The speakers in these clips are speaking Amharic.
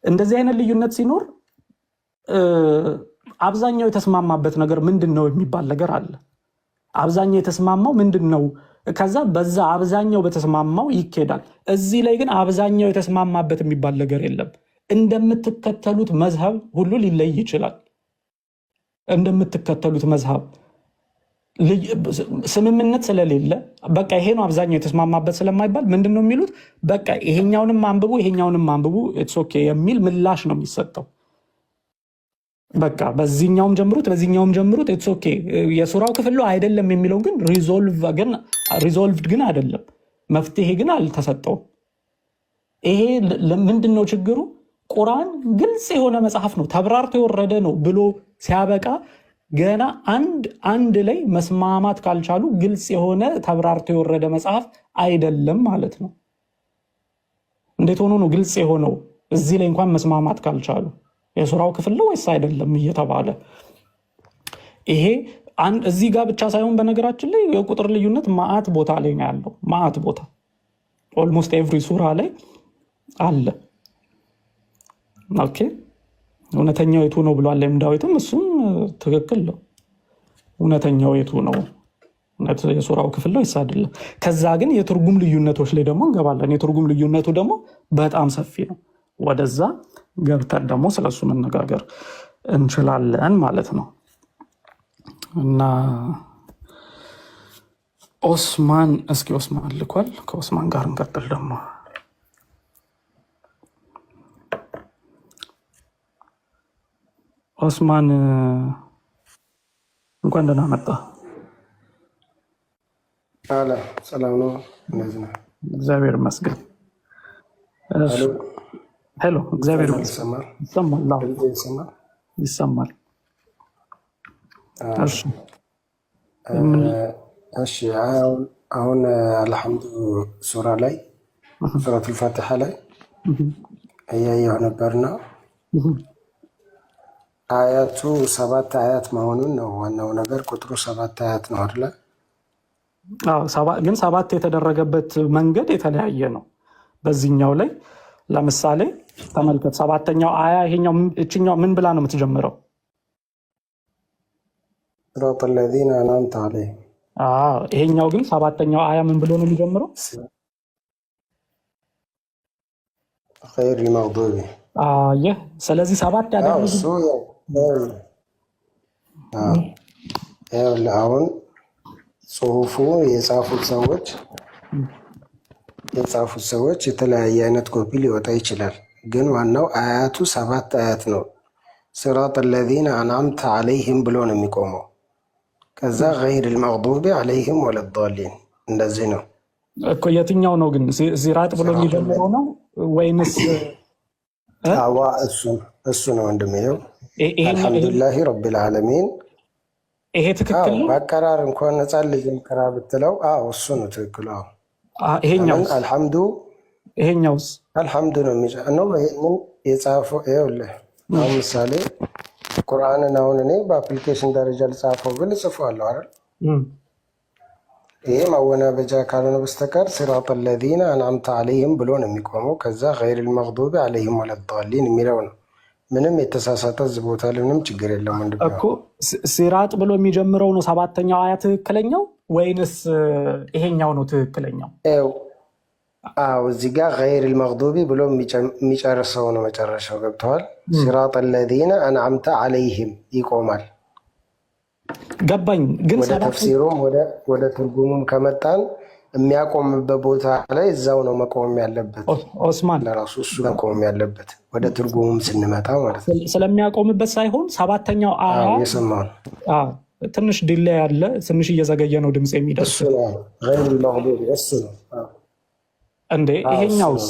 እንደዚህ አይነት ልዩነት ሲኖር አብዛኛው የተስማማበት ነገር ምንድነው የሚባል ነገር አለ። አብዛኛው የተስማማው ምንድነው? ከዛ በዛ አብዛኛው በተስማማው ይኬዳል። እዚህ ላይ ግን አብዛኛው የተስማማበት የሚባል ነገር የለም። እንደምትከተሉት መዝሀብ ሁሉ ሊለይ ይችላል። እንደምትከተሉት መዝሀብ ስምምነት ስለሌለ በቃ ይሄ ነው አብዛኛው የተስማማበት ስለማይባል ምንድነው የሚሉት? በቃ ይሄኛውንም አንብቡ ይሄኛውንም አንብቡ ኢትስ ኦኬ የሚል ምላሽ ነው የሚሰጠው። በቃ በዚህኛውም ጀምሩት በዚህኛውም ጀምሩት ኢትስ ኦኬ። የሱራው ክፍል አይደለም የሚለው ግን ሪዞልቭድ ግን አይደለም፣ መፍትሄ ግን አልተሰጠውም። ይሄ ምንድነው ችግሩ? ቁርአን ግልጽ የሆነ መጽሐፍ ነው፣ ተብራርቶ የወረደ ነው ብሎ ሲያበቃ ገና አንድ ላይ መስማማት ካልቻሉ ግልጽ የሆነ ተብራርቶ የወረደ መጽሐፍ አይደለም ማለት ነው። እንዴት ሆኖ ነው ግልጽ የሆነው? እዚህ ላይ እንኳን መስማማት ካልቻሉ የሱራው ክፍል ነው ወይስ አይደለም እየተባለ ይሄ እዚህ ጋር ብቻ ሳይሆን በነገራችን ላይ የቁጥር ልዩነት ማአት ቦታ ላይ ነው ያለው። ማአት ቦታ ኦልሞስት ኤቭሪ ሱራ ላይ አለ። ኦኬ እውነተኛው የቱ ነው ብሏል ዳዊትም፣ እሱም ትክክል ነው። እውነተኛው የቱ ነው? የሱራው ክፍል ነው ወይስ አይደለም? ከዛ ግን የትርጉም ልዩነቶች ላይ ደግሞ እንገባለን። የትርጉም ልዩነቱ ደግሞ በጣም ሰፊ ነው። ወደዛ ገብተን ደግሞ ስለሱ መነጋገር እንችላለን ማለት ነው። እና ኦስማን እስኪ ኦስማን ልኳል። ከኦስማን ጋር እንቀጥል ደግሞ ኦስማን እንኳን ደህና መጣ። ሰላም ነው? እግዚአብሔር ይመስገን። ሄሎ፣ እግዚአብሔር ይመስገን። ይሰማል። እሺ አሁን አልሐምዱ ሱራ ላይ ሱረቱል ፋቲሓ ላይ እያየሁ ነበርና አያቱ 7 አያት መሆኑን ነው ዋናው ነገር። ቁጥሩ 7 አያት ነው አይደል? ግን 7 የተደረገበት መንገድ የተለያየ ነው። በዚህኛው ላይ ለምሳሌ ተመልከት፣ 7ኛው አያ እችኛው ምን ብላ ነው የምትጀምረው? صراط الذين أنعمت عليهم። ይሄኛው ግን 7ኛው አያ ምን ብሎ ነው የሚጀምረው? غير المغضوب። ይህ ስለዚህ 7 ያደረጉ አሁን ጽሁፉ የጻፉት ሰዎች የተለያየ አይነት ኮፒ ሊወጣ ይችላል። ግን ዋናው አያቱ 7 አያት ነው። صراط الذين أنعمت عليهم ብሎ ነው የሚቆመው። ከዛ غير المغضوب عليهم ولا الضالين እንደዚህ ነው እኮ። የትኛው ነው ግን ሲራጥ ብሎ የሚጀምረው ነው ወይንስ? እሱ ነው እንደሚለው አልሐምዱሊላህ ረቢል ዓለሚን። ይሄ ትክክል ነው። በአቀራር እንኳን ነፃ ልጅ ምከራ ብትለው እሱ ነው ትክክል። ይሄኛውስ አልሐምዱ ነው የሚጫነው። ይሄንን የጻፈው ይኸውልህ፣ አሁን ምሳሌ ቁርአንን አሁን እኔ በአፕሊኬሽን ደረጃ ልጻፈው ብል እጽፈዋለሁ አይደል? ይሄ ማወናበጃ ካልሆነ በስተቀር ሲራጥ الذين أنعمت عليهم ብሎ ነው የሚቆመው። ከዛ غير المغضوب عليهم ولا الضالين የሚለው ነው። ምንም የተሳሳተ ቦታ ላይ ምንም ችግር የለም እኮ። ሲራጥ ብሎ የሚጀምረው ነው 7ኛው አያ ትክክለኛው ወይንስ ይሄኛው ነው ትክክለኛው? እዚህ ጋር غير المغضوب ብሎ የሚጨርሰው ነው መጨረሻው። ገብተዋል? ሲራጥ الذين أنعمت عليهم ይቆማል። ገባኝ። ግን ወደ ተፍሲሩም ወደ ትርጉሙም ከመጣን የሚያቆምበት ቦታ ላይ እዛው ነው መቆም ያለበት። ኦስማን ለራሱ እሱ መቆም ያለበት ወደ ትርጉሙም ስንመጣ ማለት ነው። ስለሚያቆምበት ሳይሆን 7ኛው አያ የሰማው ትንሽ ዲሌይ ያለ ትንሽ እየዘገየ ነው ድምጽ የሚደርስ እሱ ነው። غير المغضوب እሱ ነው እንዴ? ይሄኛውስ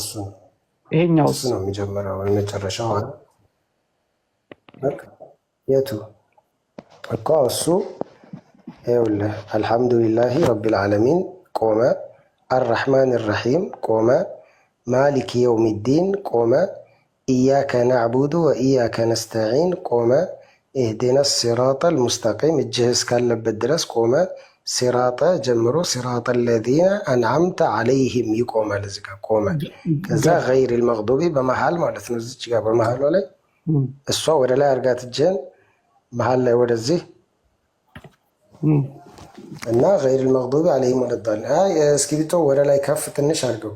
እሱ ነው የሚጀምረው የመጨረሻው በቃ የቱ እኮ እሱ ይኸውልህ፣ አልሐምዱሊላህ ረቢል ዓለሚን ቆመ፣ አርረሕማን ራሒም ቆመ፣ ማሊክ የውሚዲን ቆመ፣ ኢያከ ናዕቡዱ ወኢያከ ነስተዒን ቆመ፣ ኢህዲና ሲራጠል ሙስተቂም እጅህ እስካለበት ድረስ ቆመ፣ ሲራጠ ጀምሮ ሲራጠ ለዚነ አንዓምተ አለይህም ይቆማል። እዚህ ጋር ቆመ። ከዛ ገይሪል መግዱቢ በመሃል ማለት ነው። እዚች ጋር በመሃሏ ላይ እሷ ወደ ላይ አርጋት እጅህን መሃል ላይ ወደዚህ እና ገይሪል መግዱቢ አለይህም ወለዳሊን። እስክሪብቶ ወደ ላይ ከፍ ትንሽ አድርገው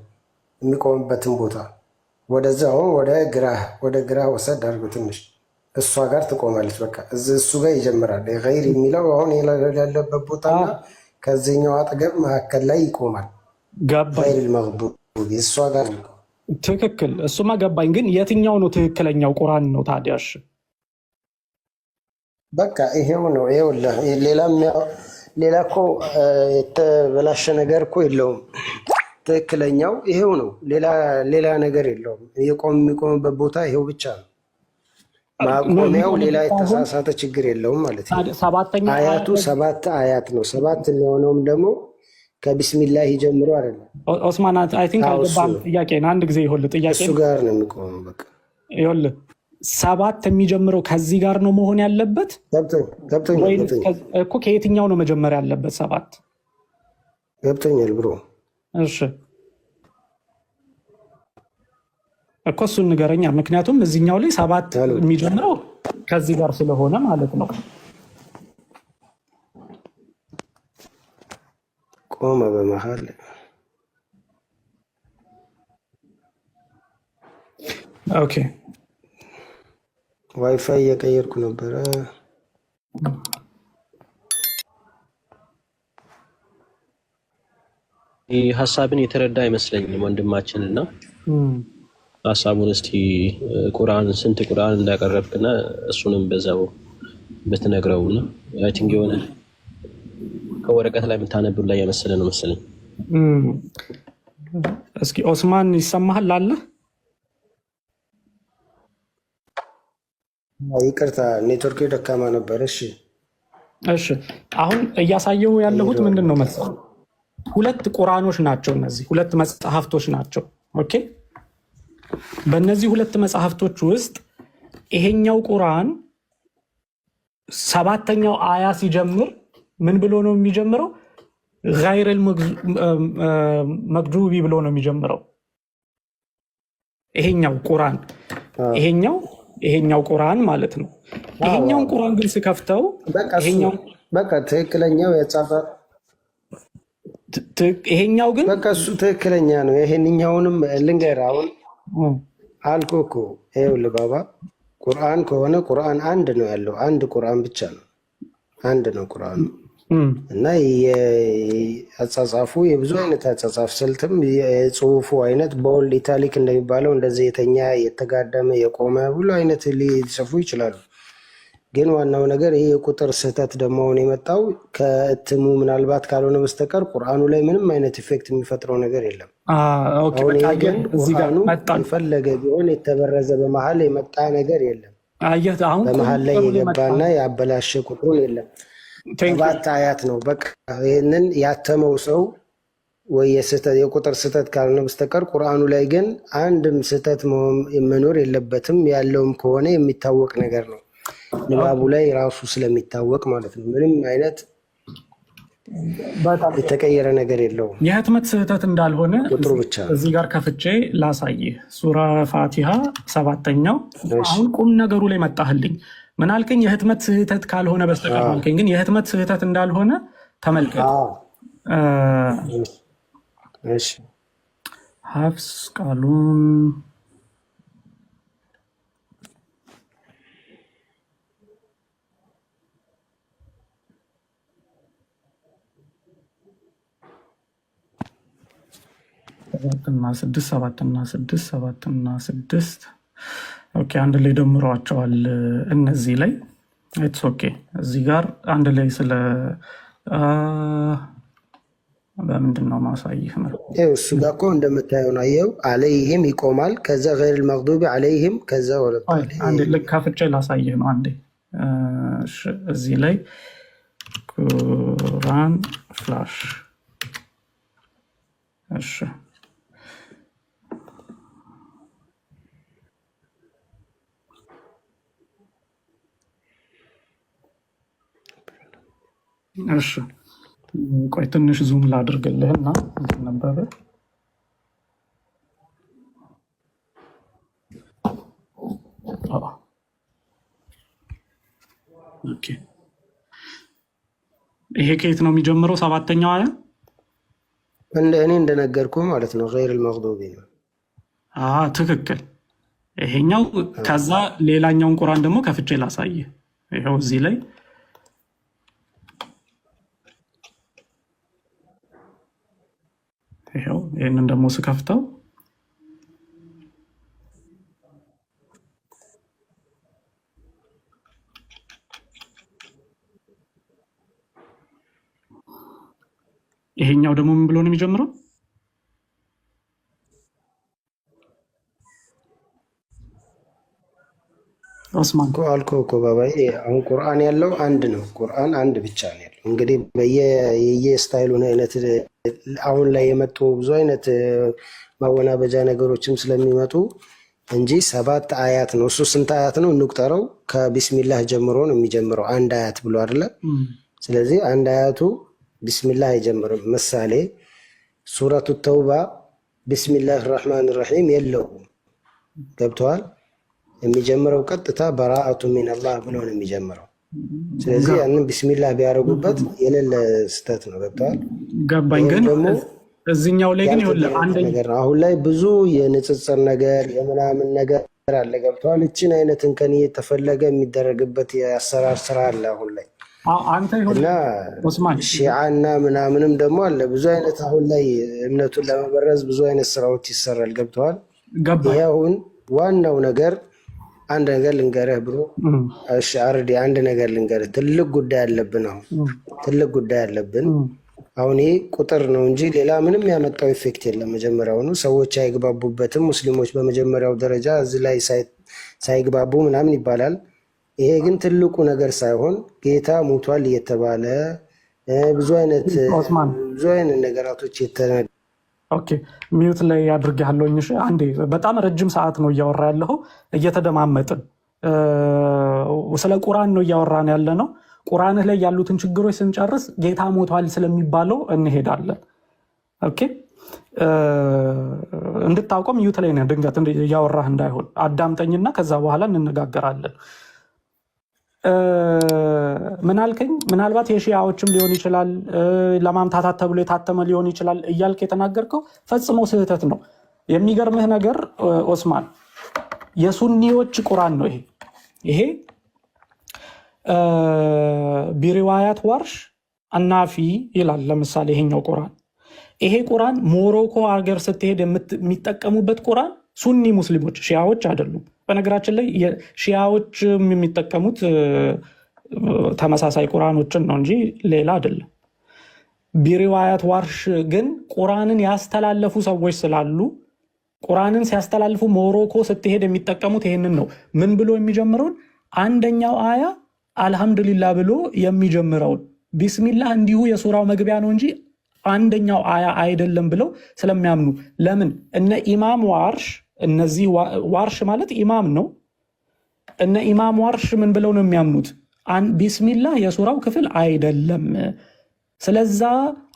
የሚቆምበትን ቦታ ወደዛ አሁን ወደ ግራ ወሰድ አድርገው ትንሽ እሷ ጋር ትቆማለች። በቃ እሱ ጋር ይጀምራል። ገይር የሚለው አሁን ያለበት ቦታና ከዚህኛው አጠገብ መካከል ላይ ይቆማል። ገይር መግዱቢ እሷ ጋር ትክክል። እሱማ ገባኝ። ግን የትኛው ነው ትክክለኛው ቁርአን ነው ታዲያሽ? በቃ ይሄው ነው። ይኸውልህ ሌላ እኮ የተበላሸ ነገር እኮ የለውም። ትክክለኛው ይሄው ነው። ሌላ ነገር የለውም። የሚቆምበት ቦታ ይሄው ብቻ ነው። ማቆሚያው ሌላ የተሳሳተ ችግር የለውም ማለት ነው። አያቱ 7 አያት ነው። 7 የሚሆነውም ደግሞ ከቢስሚላህ ጀምሮ አይደለም። ኦስማን አይ ቲንክ አልገባም። ጥያቄ ነው። አንድ ጊዜ ይኸውልህ ጥያቄ እሱ ጋር ነው የሚቆመው። በቃ ይኸውልህ 7 የሚጀምረው ከዚህ ጋር ነው መሆን ያለበት። ገብቶኛል እኮ ከየትኛው ነው መጀመር ያለበት? 7 ገብቶኛል ብሮ። እሺ እኮ እሱን ንገረኛ። ምክንያቱም እዚህኛው ላይ 7 የሚጀምረው ከዚህ ጋር ስለሆነ ማለት ነው። ቆመ በመሃል። ኦኬ ዋይፋይ እየቀየርኩ ነበረ። ሀሳብን የተረዳ አይመስለኝም ወንድማችን እና ሀሳቡን እስቲ ቁርአን ስንት ቁርአን እንዳቀረብክና እሱንም በዛው ብትነግረውና አይ ቲንክ የሆነ ከወረቀት ላይ የምታነብሩ ላይ የመሰለ ነው መሰለኝ። እስኪ ኦስማን ይሰማሃል አለ? ይቅርታ ኔትወርክ ደካማ ነበር። እሺ አሁን እያሳየው ያለሁት ምንድን ነው መሰለህ? 2 ቁርአኖች ናቸው እነዚህ 2 መጽሐፍቶች ናቸው። ኦኬ በእነዚህ 2 መጽሐፍቶች ውስጥ ይሄኛው ቁርአን 7ኛው አያ ሲጀምር ምን ብሎ ነው የሚጀምረው? ገይረል መግዱቢ ብሎ ነው የሚጀምረው። ይሄኛው ቁርአን ይሄኛው ቁርአን ማለት ነው። ይሄኛውን ቁርአን ግን ስከፍተው በቃ ትክክለኛው የጻፈ ይሄኛው ግን በቃ እሱ ትክክለኛ ነው። ይሄንኛውንም ልንገርህ አሁን አልኩህ እኮ ይኸውልህ ባባ፣ ቁርአን ከሆነ ቁርአን አንድ ነው ያለው። አንድ ቁርአን ብቻ ነው። አንድ ነው ቁርአኑ እና አጻጻፉ የብዙ አይነት አጻጻፍ ስልትም የጽሁፉ አይነት ቦልድ ኢታሊክ እንደሚባለው እንደዚህ የተኛ የተጋደመ የቆመ ሁሉ አይነት ሊጽፉ ይችላሉ። ግን ዋናው ነገር ይህ የቁጥር ስህተት ደግሞ አሁን የመጣው ከእትሙ ምናልባት ካልሆነ በስተቀር ቁርአኑ ላይ ምንም አይነት ኢፌክት የሚፈጥረው ነገር የለም። አሁን ይሄ ግን ቁርአኑ የፈለገ ቢሆን የተበረዘ በመሀል የመጣ ነገር የለም። በመሀል ላይ የገባና ያበላሸ ቁጥሩን የለም። 7 አያት ነው በቃ። ይህንን ያተመው ሰው ወይ የቁጥር ስህተት ካልሆነ በስተቀር ቁርአኑ ላይ ግን አንድም ስህተት መኖር የለበትም። ያለውም ከሆነ የሚታወቅ ነገር ነው። ንባቡ ላይ ራሱ ስለሚታወቅ ማለት ነው። ምንም አይነት የተቀየረ ነገር የለውም። የህትመት ስህተት እንዳልሆነ ቁጥሩ ብቻ እዚህ ጋር ከፍቼ ላሳይህ። ሱራ ፋቲሃ 7ኛው አሁን ቁም ነገሩ ላይ መጣህልኝ። ምን አልከኝ? የህትመት ስህተት ካልሆነ በስተቀር አልከኝ። ግን የህትመት ስህተት እንዳልሆነ ተመልከት። ሀፍስ ቃሉን ሰባትና ስድስት ኦኬ፣ አንድ ላይ ደምሯቸዋል። እነዚህ ላይ ኢትስ ኦኬ። እዚህ ጋር አንድ ላይ ስለ በምንድን ነው ማሳይህ? እሱ ጋር እኮ እንደምታየው ነው። አየው አለይህም ይቆማል። ከዛ ገይረል መግዱቢ አለይህም ከዛ አንድ ልክ ከፍቼ ላሳይህ ነው። አንዴ እዚህ ላይ ቁርአን ፍላሽ እሺ እሺ ቆይ ትንሽ ዙም ላድርግልህና እንትን ነበረ። ኦኬ ይሄ ከየት ነው የሚጀምረው? ሰባተኛው አያ እኔ እንደነገርኩ ማለት ነው። ገይር አልመግዱቢ ነው። ትክክል። ይሄኛው ከዛ ሌላኛውን ቁርአን ደግሞ ከፍቼ ላሳየ። ይኸው እዚህ ላይ ይኸው ይህንን ደግሞ ስከፍተው ይሄኛው ደግሞ ምን ብሎ ነው የሚጀምረው? ኦስማን አልኩህ እኮ ባባዬ፣ አሁን ቁርአን ያለው አንድ ነው። ቁርአን አንድ ብቻ ነው ያለው። እንግዲህ በየስታይሉን አይነት አሁን ላይ የመጡ ብዙ አይነት ማወናበጃ ነገሮችም ስለሚመጡ እንጂ 7 አያት ነው። እሱ ስንት አያት ነው እንቁጠረው? ከቢስሚላህ ጀምሮ ነው የሚጀምረው። አንድ አያት ብሎ አይደለ? ስለዚህ አንድ አያቱ ቢስሚላህ አይጀምርም። ምሳሌ ሱረቱ ተውባ ቢስሚላህ ራህማን ራሒም የለውም። ገብተዋል? የሚጀምረው ቀጥታ በራአቱ ሚነላህ ብሎ ነው የሚጀምረው። ስለዚህ ያንን ቢስሚላህ ቢያደርጉበት የሌለ ስህተት ነው። ገብተዋል? ገባኝ። ግን እዚህኛው ላይ ግን ይኸውልህ አሁን ላይ ብዙ የንጽጽር ነገር የምናምን ነገር አለ። ገብተዋል? እችን አይነት እንከን እየተፈለገ የሚደረግበት የአሰራር ስራ አለ አሁን ላይ እና ሺዓና ምናምንም ደግሞ አለ። ብዙ አይነት አሁን ላይ እምነቱን ለመበረዝ ብዙ አይነት ስራዎች ይሰራል። ገብተዋል? ይሄ አሁን ዋናው ነገር አንድ ነገር ልንገርህ ብሎ አርዲ አንድ ነገር ልንገርህ። ትልቅ ጉዳይ አለብን። አሁን ትልቅ ጉዳይ አለብን። አሁን ይሄ ቁጥር ነው እንጂ ሌላ ምንም ያመጣው ኢፌክት የለም። መጀመሪያውኑ ሰዎች አይግባቡበትም። ሙስሊሞች በመጀመሪያው ደረጃ እዚህ ላይ ሳይግባቡ ምናምን ይባላል። ይሄ ግን ትልቁ ነገር ሳይሆን ጌታ ሞቷል እየተባለ ብዙ አይነት ነገራቶች ኦኬ ሚዩት ላይ አድርጌያለሁኝ። እሺ አንዴ፣ በጣም ረጅም ሰዓት ነው እያወራ ያለው። እየተደማመጥን ስለ ቁርአን ነው እያወራን ያለ ነው። ቁርአንህ ላይ ያሉትን ችግሮች ስንጨርስ ጌታ ሞቷል ስለሚባለው እንሄዳለን። ኦኬ እንድታውቀው ሚዩት ላይ ነው ድንገት እያወራህ እንዳይሆን አዳምጠኝና ከዛ በኋላ እንነጋገራለን። ምን አልከኝ? ምናልባት የሺያዎችም ሊሆን ይችላል፣ ለማምታታት ተብሎ የታተመ ሊሆን ይችላል እያልክ የተናገርከው ፈጽሞ ስህተት ነው። የሚገርምህ ነገር ኦስማን የሱኒዎች ቁርአን ነው ይሄ ቢሪዋያት ዋርሽ አናፊ ይላል። ለምሳሌ ይሄኛው ቁርአን ይሄ ቁርአን ሞሮኮ ሀገር ስትሄድ የሚጠቀሙበት ቁርአን ሱኒ ሙስሊሞች፣ ሺያዎች አይደሉም። በነገራችን ላይ ሺያዎች የሚጠቀሙት ተመሳሳይ ቁርአኖችን ነው እንጂ ሌላ አይደለም። ቢሪዋያት ዋርሽ ግን ቁርአንን ያስተላለፉ ሰዎች ስላሉ ቁርአንን ሲያስተላልፉ ሞሮኮ ስትሄድ የሚጠቀሙት ይሄንን ነው። ምን ብሎ የሚጀምረውን አንደኛው አያ አልሐምዱሊላህ ብሎ የሚጀምረውን ቢስሚላህ እንዲሁ የሱራው መግቢያ ነው እንጂ አንደኛው አያ አይደለም ብለው ስለሚያምኑ ለምን እነ ኢማም ዋርሽ እነዚህ ዋርሽ ማለት ኢማም ነው። እነ ኢማም ዋርሽ ምን ብለው ነው የሚያምኑት? ቢስሚላህ የሱራው ክፍል አይደለም። ስለዛ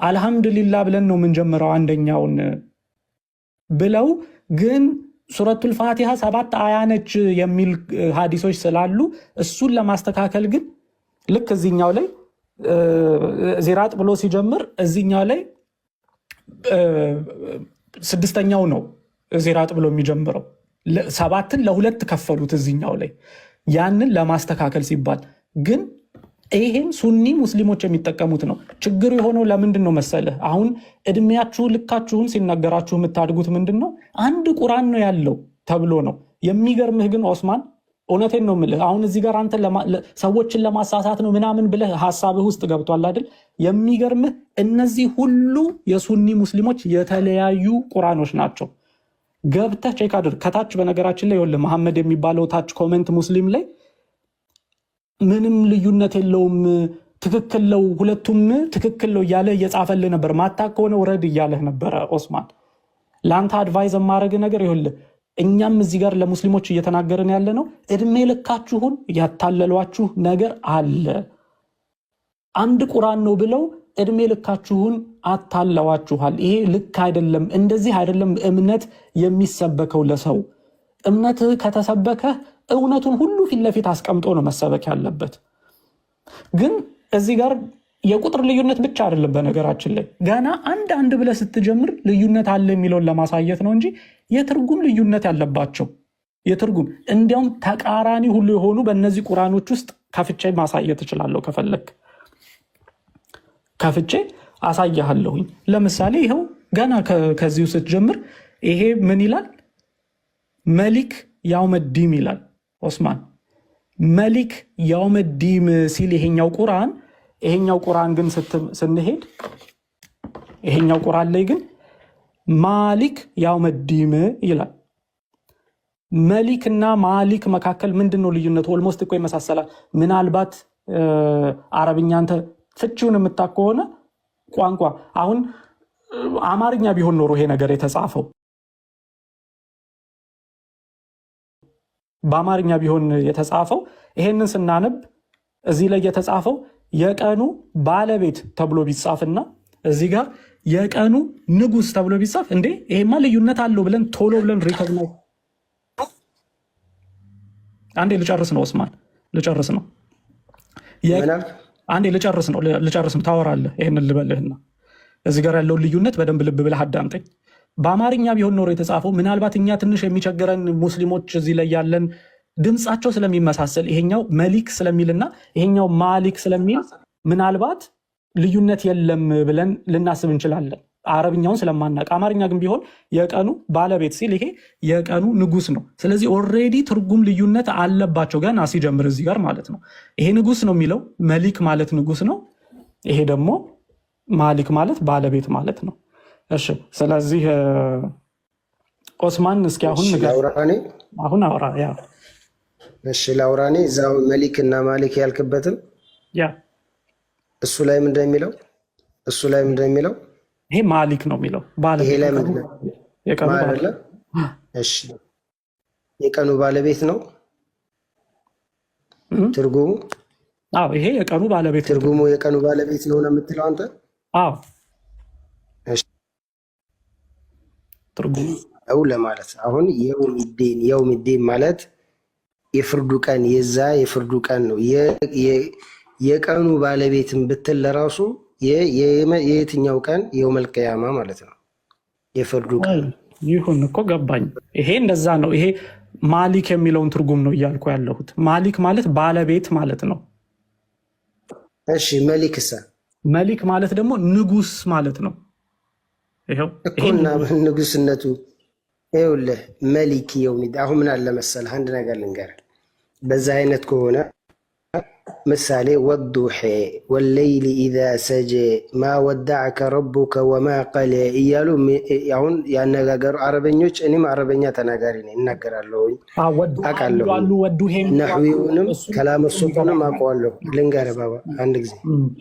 አልሐምዱሊላህ ብለን ነው የምንጀምረው አንደኛውን ብለው፣ ግን ሱረቱል ፋቲሃ 7 አያ ነች የሚል ሀዲሶች ስላሉ እሱን ለማስተካከል ግን ልክ እዚህኛው ላይ ዚራጥ ብሎ ሲጀምር እዚህኛው ላይ 6ኛው ነው ዚራጥ ብሎ የሚጀምረው። 7ን ለ2 ከፈሉት እዚህኛው ላይ ያንን ለማስተካከል ሲባል። ግን ይሄም ሱኒ ሙስሊሞች የሚጠቀሙት ነው። ችግሩ የሆነው ለምንድን ነው መሰለህ? አሁን እድሜያችሁ ልካችሁን ሲነገራችሁ የምታድጉት ምንድን ነው? አንድ ቁርአን ነው ያለው ተብሎ ነው። የሚገርምህ ግን ኦስማን እውነቴን ነው የምልህ። አሁን እዚህ ጋር አንተ ሰዎችን ለማሳሳት ነው ምናምን ብለህ ሀሳብህ ውስጥ ገብቷል አይደል? የሚገርምህ እነዚህ ሁሉ የሱኒ ሙስሊሞች የተለያዩ ቁርአኖች ናቸው። ገብተህ ቼክ አድርግ ከታች። በነገራችን ላይ ይኸውልህ መሐመድ የሚባለው ታች ኮሜንት ሙስሊም ላይ ምንም ልዩነት የለውም ትክክል ነው፣ ሁለቱም ትክክል ነው እያለ እየጻፈልህ ነበር። ማታ ከሆነ ውረድ እያለህ ነበረ ኦስማን። ለአንተ አድቫይዝ የማደርግ ነገር ይኸውልህ እኛም እዚህ ጋር ለሙስሊሞች እየተናገርን ያለ ነው። እድሜ ልካችሁን ያታለሏችሁ ነገር አለ። አንድ ቁርአን ነው ብለው እድሜ ልካችሁን አታለዋችኋል። ይሄ ልክ አይደለም፣ እንደዚህ አይደለም እምነት የሚሰበከው ለሰው። እምነትህ ከተሰበከ እውነቱን ሁሉ ፊት ለፊት አስቀምጦ ነው መሰበክ ያለበት። ግን እዚህ ጋር የቁጥር ልዩነት ብቻ አይደለም። በነገራችን ላይ ገና አንድ ብለህ ስትጀምር ልዩነት አለ የሚለውን ለማሳየት ነው እንጂ የትርጉም ልዩነት ያለባቸው የትርጉም እንዲያውም ተቃራኒ ሁሉ የሆኑ በእነዚህ ቁርአኖች ውስጥ ከፍቼ ማሳየት እችላለሁ። ከፈለግ ከፍቼ አሳያለሁኝ። ለምሳሌ ይኸው ገና ከዚሁ ስትጀምር ይሄ ምን ይላል? መሊክ ያውመዲም ይላል ኦስማን። መሊክ ያውመዲም ሲል ይሄኛው ቁርአን ግን ስንሄድ ይሄኛው ቁርአን ላይ ግን ማሊክ ያውመዲም ይላል። መሊክ እና ማሊክ መካከል ምንድነው ልዩነቱ? ኦልሞስት እኮ ይመሳሰላል። ምናልባት አረብኛ አንተ ፍቺውን የምታውቅ ከሆነ ቋንቋ አሁን አማርኛ ቢሆን ኖሮ ይሄ ነገር የተጻፈው በአማርኛ ቢሆን የተጻፈው ይሄንን ስናነብ እዚህ ላይ የተጻፈው የቀኑ ባለቤት ተብሎ ቢጻፍና እዚህ ጋር የቀኑ ንጉስ ተብሎ ቢጻፍ እንዴ ይሄማ ልዩነት አለው ብለን ቶሎ ብለን ሪኮግናይዝ አንዴ ልጨርስ ነው ኦስማን ልጨርስ ነው አንዴ ልጨርስ ነው ታወራለህ። ይሄንን ልበልህና እዚህ ጋር ያለውን ልዩነት በደንብ ልብ ብለህ አዳምጠኝ። በአማርኛ ቢሆን ኖሮ የተጻፈው ምናልባት እኛ ትንሽ የሚቸገረን ሙስሊሞች እዚህ ላይ ያለን ድምፃቸው ስለሚመሳሰል ይሄኛው መሊክ ስለሚልና ይሄኛው ማሊክ ስለሚል ምናልባት ልዩነት የለም ብለን ልናስብ እንችላለን፣ አረብኛውን ስለማናውቅ። አማርኛ ግን ቢሆን የቀኑ ባለቤት ሲል ይሄ የቀኑ ንጉስ ነው። ስለዚህ ኦልሬዲ ትርጉም ልዩነት አለባቸው ገና ሲጀምር እዚህ ጋር ማለት ነው። ይሄ ንጉስ ነው የሚለው መሊክ ማለት ንጉስ ነው። ይሄ ደግሞ ማሊክ ማለት ባለቤት ማለት ነው። እሺ ስለዚህ ኦስማን እስኪ አሁን አውራ። ያ እሺ ላውራኔ እዛው መሊክ እና ማሊክ ያልክበትም ያ እሱ ላይ ምንድነው የሚለው? ይሄ ማሊክ ነው የሚለው ባለቤት። ይሄ ላይ ምንድነው? የቀኑ ባለቤት። እሺ የቀኑ ባለቤት ነው ትርጉሙ። አዎ ይሄ የቀኑ ባለቤት ትርጉሙ የቀኑ ባለቤት ነው የምትለው አንተ? አዎ ትርጉሙ አው ለማለት አሁን የውሚዴን ማለት የፍርዱ ቀን የዛ የፍርዱ ቀን ነው። የቀኑ ባለቤትን ብትል ለራሱ የየትኛው ቀን የውመል ቂያማ ማለት ነው። የፍርዱ ቀን ይሁን እኮ ገባኝ። ይሄ እንደዛ ነው። ይሄ ማሊክ የሚለውን ትርጉም ነው እያልኩ ያለሁት። ማሊክ ማለት ባለቤት ማለት ነው። እሺ መሊክ ማለት ደግሞ ንጉስ ማለት ነው። ይሄው እኮና ንጉስነቱ ይኸውልህ መሊክ የውሚድ። አሁን ምን አለ መሰለህ አንድ ነገር ልንገርህ። በዛ አይነት ከሆነ ምሳሌ ወዱሄ ወለይሊ ኢዛ ሰጀ ማ ወዳዐከ ረቡከ ወማ ቀለ እያሉ አሁን ያነጋገሩ አረበኞች። እኔም አረበኛ ተናጋሪ ነኝ፣ እናገራለሁ፣ አውቃለሁ። ነህዊውንም ከላም ሱቁንም አውቀዋለሁ። ልንገርህ ባባ አንድ ጊዜ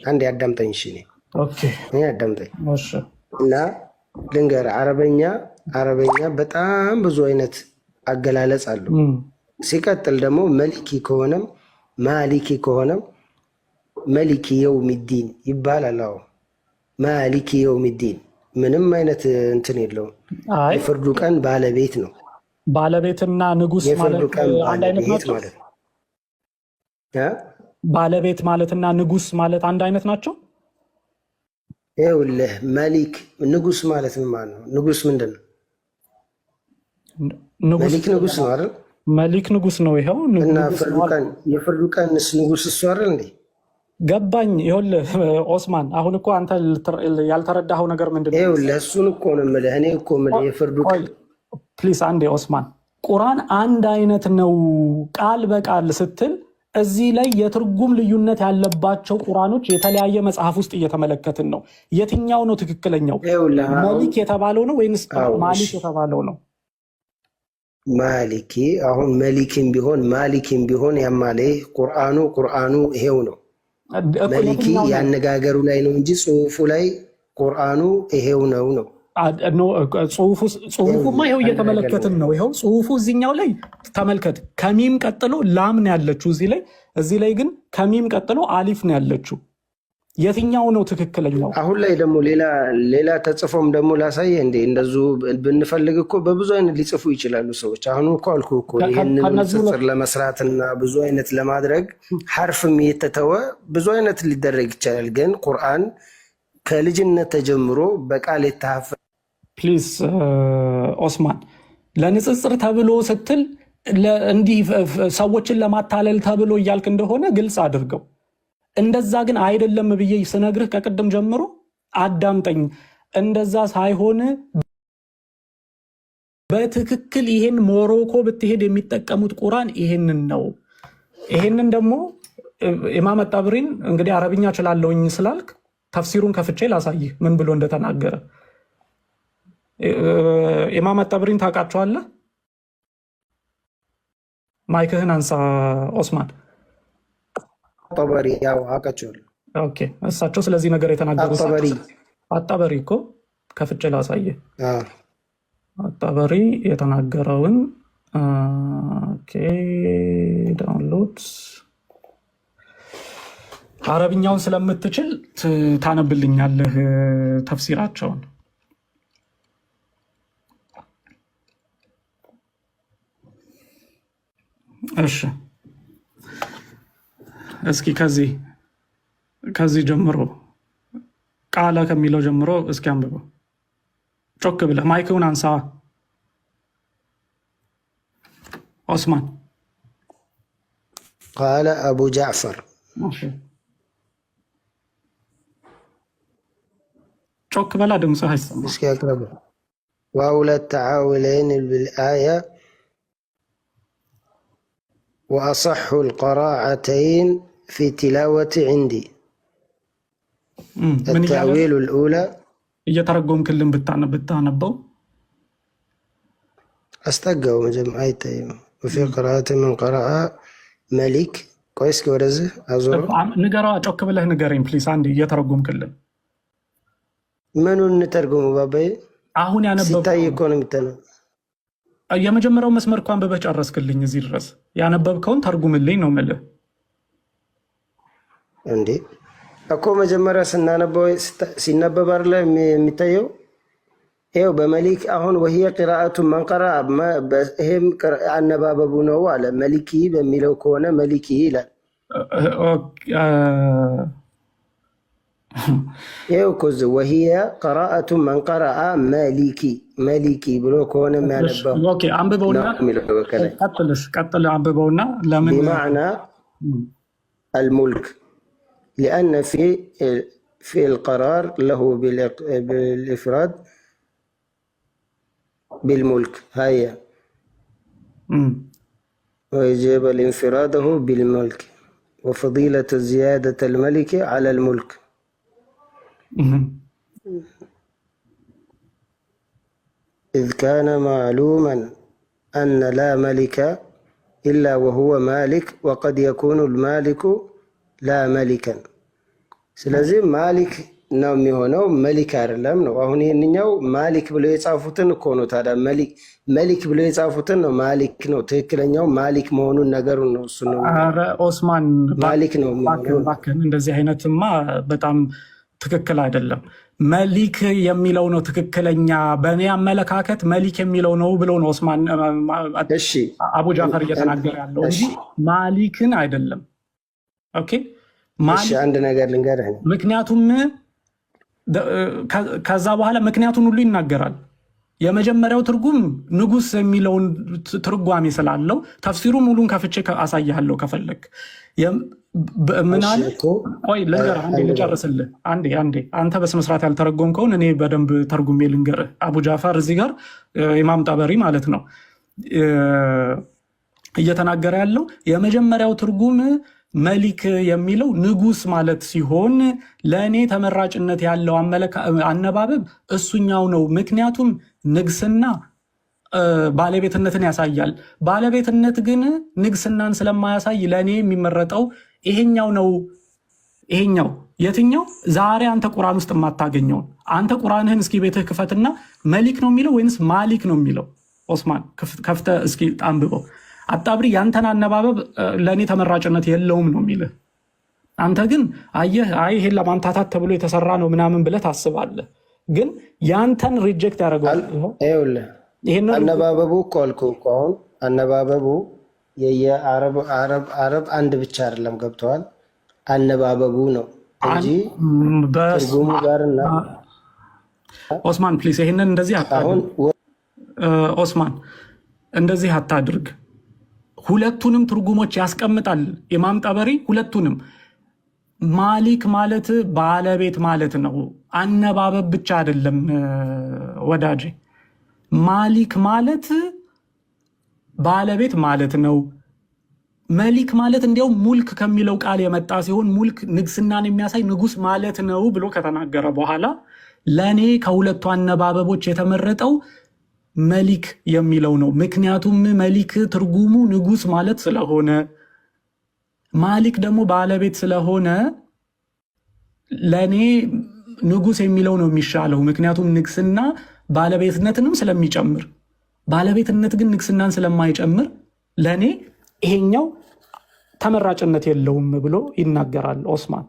አንድ ያዳምጠኝ። እሺ እኔ ያዳምጠኝ እና ልንገርህ አረበኛ በጣም ብዙ አይነት አገላለጽ አለው። ሲቀጥል ደግሞ መልኪ ከሆነም ማሊኪ ከሆነም መልኪ የውሚዲን ይባላል። አዎ ማሊኪ የውሚዲን ምንም አይነት እንትን የለውም። የፍርዱ ቀን ባለቤት ነው። ባለቤትና ንጉስ ማለት አንድ አይነት ናቸው ማለት ነው። ባለቤት ማለትና ንጉስ ማለት አንድ አይነት ናቸው። ይኸውልህ መሊክ ንጉስ ማለት ምን ማለት ነው? ንጉስ ምንድን ነው? መሊክ ንጉስ ነው አይደል? መሊክ ንጉስ ነው። ይኸው እና የፍርዱ ቀንስ ንጉስ እሱ አይደል እንዴ? ገባኝ። ይኸውልህ ኦስማን አሁን እኮ አንተ ያልተረዳኸው ነገር ምንድን ነው? ይኸውልህ እሱን እኮ ነው የምልህ። እኔ እኮ የምልህ የፍርዱ ቀን ፕሊስ አንዴ ኦስማን፣ ቁርአን አንድ አይነት ነው ቃል በቃል ስትል እዚህ ላይ የትርጉም ልዩነት ያለባቸው ቁርአኖች የተለያየ መጽሐፍ ውስጥ እየተመለከትን ነው። የትኛው ነው ትክክለኛው? መሊክ የተባለው ነው ወይንስ ማሊክ የተባለው ነው? ማሊኪ አሁን መሊክም ቢሆን ማሊክም ቢሆን ያማለ ቁርአኑ ይሄው ነው። መሊኪ ያነጋገሩ ላይ ነው እንጂ ጽሁፉ ላይ ቁርአኑ ይሄው ነው። ጽሁፉማ ይሄው እየተመለከትን ነው። ይሄው ጽሁፉ እዚህኛው ላይ ተመልከት። ከሚም ቀጥሎ ላም ነው ያለችው እዚህ ላይ ግን ከሚም ቀጥሎ አሊፍ ነው ያለችው። የትኛው ነው ትክክለኛው? አሁን ላይ ደግሞ ሌላ ተጽፎም ደግሞ ላሳየ እንዴ? እንደዙ ብንፈልግ እኮ በብዙ አይነት ሊጽፉ ይችላሉ ሰዎች። አሁን እኮ አልኩ እኮ ይህንን ንጽጽር ለመስራትና ብዙ አይነት ለማድረግ ሐርፍም እየተተወ ብዙ አይነት ሊደረግ ይቻላል። ግን ቁርአን ከልጅነት ተጀምሮ በቃል የተሐፈ ፕሊዝ ኦስማን፣ ለንጽጽር ተብሎ ስትል እንዲህ ሰዎችን ለማታለል ተብሎ እያልክ እንደሆነ ግልጽ አድርገው። እንደዛ ግን አይደለም ብዬ ስነግርህ ከቅድም ጀምሮ አዳምጠኝ። እንደዛ ሳይሆን በትክክል ይሄን ሞሮኮ ብትሄድ የሚጠቀሙት ቁርአን ይሄንን ነው። ይሄንን ደግሞ ኢማም አጣብሪን እንግዲህ አረብኛ እችላለሁኝ ስላልክ ተፍሲሩን ከፍቼ ላሳይህ ምን ብሎ እንደተናገረ። ኢማም አጣብሪን ታውቃቸዋለህ? ማይክህን አንሳ ኦስማን። ጠበሪ ያው አውቃቸዋለሁ። ኦኬ፣ እሳቸው ስለዚህ ነገር የተናገሩ አጣበሪ እኮ ከፍቼ ላሳይህ። አጣበሪ የተናገረውን ኦኬ፣ ዳውንሎድ አረብኛውን ስለምትችል ታነብልኛለህ ተፍሲራቸውን። እሺ እስኪ ከዚህ ጀምሮ ቃለ ከሚለው ጀምሮ እስኪ አንብበው ጮክ ብለህ። ማይክውን አንሳ ኦስማን። ቃለ አቡ ጃዕፈር ጮክ በላ፣ ድምፅህ አይሰማም። እስኪ አቅርብ። ዋውለ ተዓውለይን ብልአያ وأصح القراءتين في تلاوة عندي التأويل الأولى እየተረጎም ክልን ብታነበው أستقوا مجمع آيتين وفي قراءة من قرأ ملك كويس كورزه أزور نقرأ ጮክ ብለህ ንገረኝ ፕሊስ። አንዴ እየተረጎም ክልን ምኑን እንተርጉሙ ባባዬ? አሁን ያነበብኩት ሲታይ እኮ ነው የሚተነው። የመጀመሪያው መስመር እንኳን አንብበህ ጨረስክልኝ። እዚህ ድረስ ያነበብከውን ተርጉምልኝ ነው የምልህ። እንዴ እኮ መጀመሪያ ስናነበው ሲነበብ አይደለ የሚታየው? ይኸው በመሊክ አሁን ወህየ ቂራአቱ መንቀራ ይሄም አነባበቡ ነው አለ። መሊኪ በሚለው ከሆነ መሊኪ ይላል። ይኸው እኮ እዚህ ወህየ ቂራአቱ መንቀረአ መሊኪ ብሎ ከሆነ የሚያነበው ቀጥል አንብበውና ለምን ቢማዕና አልሙልክ ሊአነ ፊ ልቀራር ለሁ بالإفراد بالملك هيا ويجب الانفراده بالملك وفضيلة زيادة الملك على الملك إذ كان معلوما أن لا ملك إلا وهو مالك وقد يكون المالك لا ملكا ስለዚህ ማሊክ ነው የሚሆነው መሊክ አይደለም ነው። አሁን ይህንኛው ማሊክ ብለው የጻፉትን እኮ ነው። ታዲያ መሊክ ብለው የጻፉትን ነው ማሊክ ነው ትክክለኛው ማሊክ መሆኑን ነገሩን ነው እሱ ነው። ኧረ ኦስማን ማሊክ ነው። እንደዚህ አይነትማ በጣም ትክክል አይደለም። መሊክ የሚለው ነው ትክክለኛ። በእኔ አመለካከት መሊክ የሚለው ነው ብለው ነው ኦስማን አቡ ጃፈር እየተናገረ ያለው እንጂ ማሊክን አይደለም። ኦኬ አንድ ነገር ልንገርህ። ምክንያቱም ከዛ በኋላ ምክንያቱን ሁሉ ይናገራል። የመጀመሪያው ትርጉም ንጉስ የሚለውን ትርጓሜ ስላለው ተፍሲሩ ሙሉን ከፍቼ አሳያለሁ ከፈለግ። ምን አለ? ቆይ ልንገርህ፣ አንዴ ልጨርስልህ። አንዴ አንተ በስነስርዓት ያልተረጎምከውን እኔ በደንብ ተርጉሜ ልንገርህ። አቡ ጃፈር እዚህ ጋር ኢማም ጠበሪ ማለት ነው እየተናገረ ያለው የመጀመሪያው ትርጉም መሊክ የሚለው ንጉስ ማለት ሲሆን ለእኔ ተመራጭነት ያለው አነባበብ እሱኛው ነው። ምክንያቱም ንግስና ባለቤትነትን ያሳያል። ባለቤትነት ግን ንግስናን ስለማያሳይ ለእኔ የሚመረጠው ይሄኛው ነው። ይሄኛው የትኛው? ዛሬ አንተ ቁርአን ውስጥ የማታገኘውን አንተ ቁርአንህን እስኪ ቤትህ ክፈትና መሊክ ነው የሚለው ወይንስ ማሊክ ነው የሚለው? ኦስማን ከፍተህ እስኪ አንብበው። አጣብሪ ያንተን አነባበብ ለእኔ ተመራጭነት የለውም ነው የሚልህ። አንተ ግን አየህ፣ አይ ይሄን ለማምታታት ተብሎ የተሰራ ነው ምናምን ብለህ ታስባለህ። ግን ያንተን ሪጀክት ያደርገዋል። ይሄንን አነባበቡ እኮ አልኩህ እኮ አሁን አነባበቡ የአረብ አንድ ብቻ አይደለም። ገብተዋል። አነባበቡ ነው እንጂ ትርጉሙ ጋርና ኦስማን ፕሊዝ ይሄንን እንደዚህ አታድርግ። ኦስማን እንደዚህ አታድርግ። ሁለቱንም ትርጉሞች ያስቀምጣል ኢማም ጠበሪ። ሁለቱንም ማሊክ ማለት ባለቤት ማለት ነው። አነባበብ ብቻ አይደለም ወዳጄ። ማሊክ ማለት ባለቤት ማለት ነው። መሊክ ማለት እንዲያውም ሙልክ ከሚለው ቃል የመጣ ሲሆን ሙልክ ንግስናን የሚያሳይ ንጉስ ማለት ነው ብሎ ከተናገረ በኋላ ለእኔ ከሁለቱ አነባበቦች የተመረጠው መሊክ የሚለው ነው። ምክንያቱም መሊክ ትርጉሙ ንጉስ ማለት ስለሆነ፣ ማሊክ ደግሞ ባለቤት ስለሆነ ለእኔ ንጉስ የሚለው ነው የሚሻለው። ምክንያቱም ንግስና ባለቤትነትንም ስለሚጨምር፣ ባለቤትነት ግን ንግስናን ስለማይጨምር ለእኔ ይሄኛው ተመራጭነት የለውም ብሎ ይናገራል ኦስማን።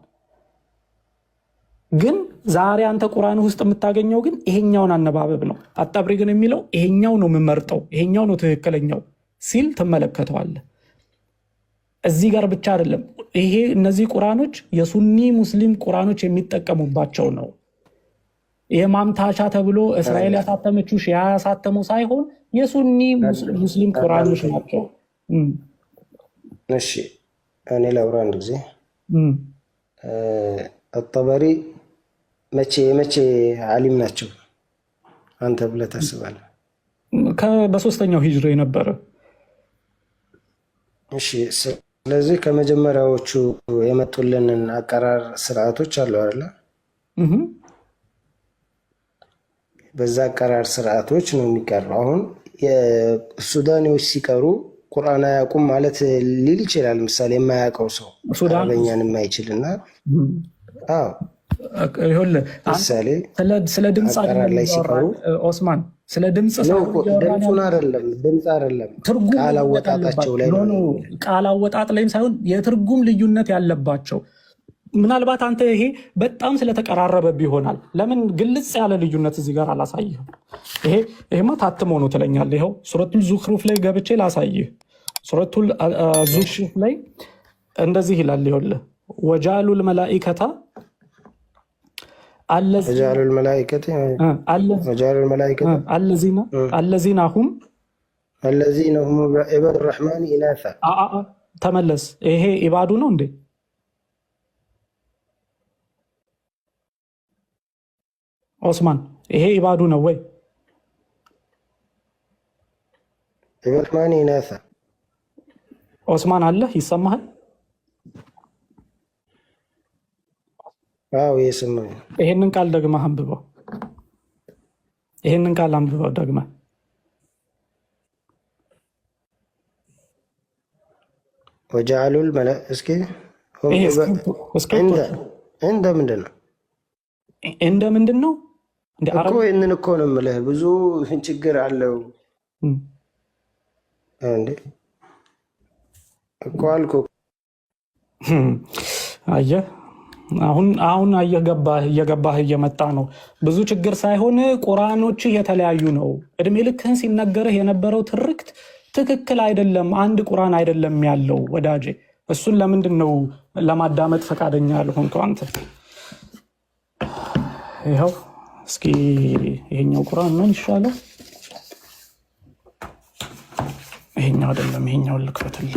ግን ዛሬ አንተ ቁርአን ውስጥ የምታገኘው ግን ይሄኛውን አነባበብ ነው። አጣብሪ ግን የሚለው ይሄኛው ነው የምመርጠው፣ ይሄኛው ነው ትክክለኛው ሲል ትመለከተዋለህ። እዚህ ጋር ብቻ አይደለም ይሄ፣ እነዚህ ቁርአኖች የሱኒ ሙስሊም ቁርአኖች የሚጠቀሙባቸው ነው። የማምታቻ ተብሎ እስራኤል ያሳተመችው ሺያ ያሳተመው ሳይሆን የሱኒ ሙስሊም ቁርአኖች ናቸው። እሺ እኔ ላውራ አንድ ጊዜ። አጠበሪ መቼ ዓሊም ናቸው አንተ ብለህ ታስባለህ? በሶስተኛው ሂጅሪ የነበረ። እሺ ስለዚህ ከመጀመሪያዎቹ የመጡልንን አቀራር ስርዓቶች አሉ አይደለ? በዛ አቀራር ስርዓቶች ነው የሚቀረው። አሁን የሱዳኔዎች ሲቀሩ ቁርአን አያውቁም ማለት ሊል ይችላል። ምሳሌ የማያውቀው ሰው አረበኛን የማይችልና ምሳሌ ስለ ድምፅ ላይ ሲቀሩ ኦስማን ስለ ድምፅ ድምፁን አይደለም ድምፅ አይደለም ቃል አወጣጣቸው ላይ ቃል አወጣጥ ላይም ሳይሆን የትርጉም ልዩነት ያለባቸው። ምናልባት አንተ ይሄ በጣም ስለተቀራረበ ይሆናል። ለምን ግልጽ ያለ ልዩነት እዚህ ጋር አላሳይህም? ይሄማ ታትሞ ነው ትለኛለህ። ይኸው ሱረቱል ዙኽሩፍ ላይ ገብቼ ላሳይህ። ሱረቱል ዙኽሩፍ ላይ እንደዚህ ይላል። ይኸውልህ ወጃሉል መላኢከታ አለዚነ ሁም ዒባዱ ረሕማን ኢናሳ። ተመለስ። ይሄ ኢባዱ ነው እንዴ? ኦስማን ይሄ ኢባዱ ነው ወይ? ረሕማን ኢናሳ። ኦስማን አለ ይሰማሃል? አዎ የሰማኝ። ይሄንን ቃል ደግመህ አንብበው። ይሄንን ቃል አንብበው ደግመህ። ወጀዐሉል እስኪ እንደ ምንድን ነው እኮ ይህንን እኮ ነው የምልህ። ብዙ ችግር አለው እንዴ እኮ አልኩህ። አየህ አሁን እየገባህ እየመጣ ነው። ብዙ ችግር ሳይሆን ቁርአኖች የተለያዩ ነው። እድሜ ልክህን ሲነገርህ የነበረው ትርክት ትክክል አይደለም። አንድ ቁርአን አይደለም ያለው ወዳጄ። እሱን ለምንድን ነው ለማዳመጥ ፈቃደኛ ያልሆንከው አንተ? ይኸው እስኪ ይሄኛው ቁርአን ነው ይሻለው። ይሄኛው አይደለም፣ ይሄኛው ልክፈትልህ።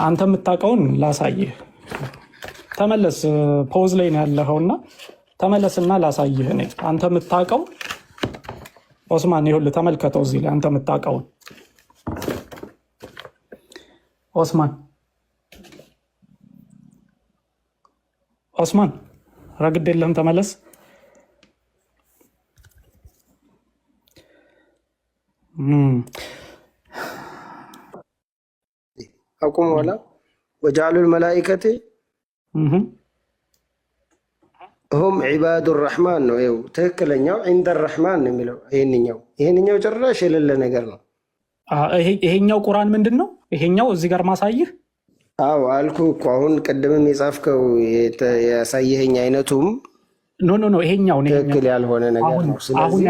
አንተ የምታውቀውን ላሳይህ። ተመለስ። ፖዝ ላይ ነው ያለኸውና ተመለስና ላሳይህ። እኔ አንተ የምታውቀው ኦስማን፣ ይኸውልህ ተመልከተው እዚህ ላይ አንተ የምታውቀውን ኦስማን ረግድ የለህም። ተመለስ። አቁም። በኋላ ወጀዐሉል መላኢከቲ ሁም ዒባዱ ረሕማን ነው። ይኸው ትክክለኛው ዒንደ ረሕማን ነው የሚለው። ይህንኛው ጭራሽ የሌለ ነገር ነው። ይሄኛው ቁርአን ምንድን ነው? ይሄኛው እዚህ ጋር ማሳይህ አዎ አልኩ እኮ አሁን ቅድምም የጻፍከው ያሳየኸኝ አይነቱም ኖ ይሄኛው ትክክል ያልሆነ ነገር ነው። ስለዚህ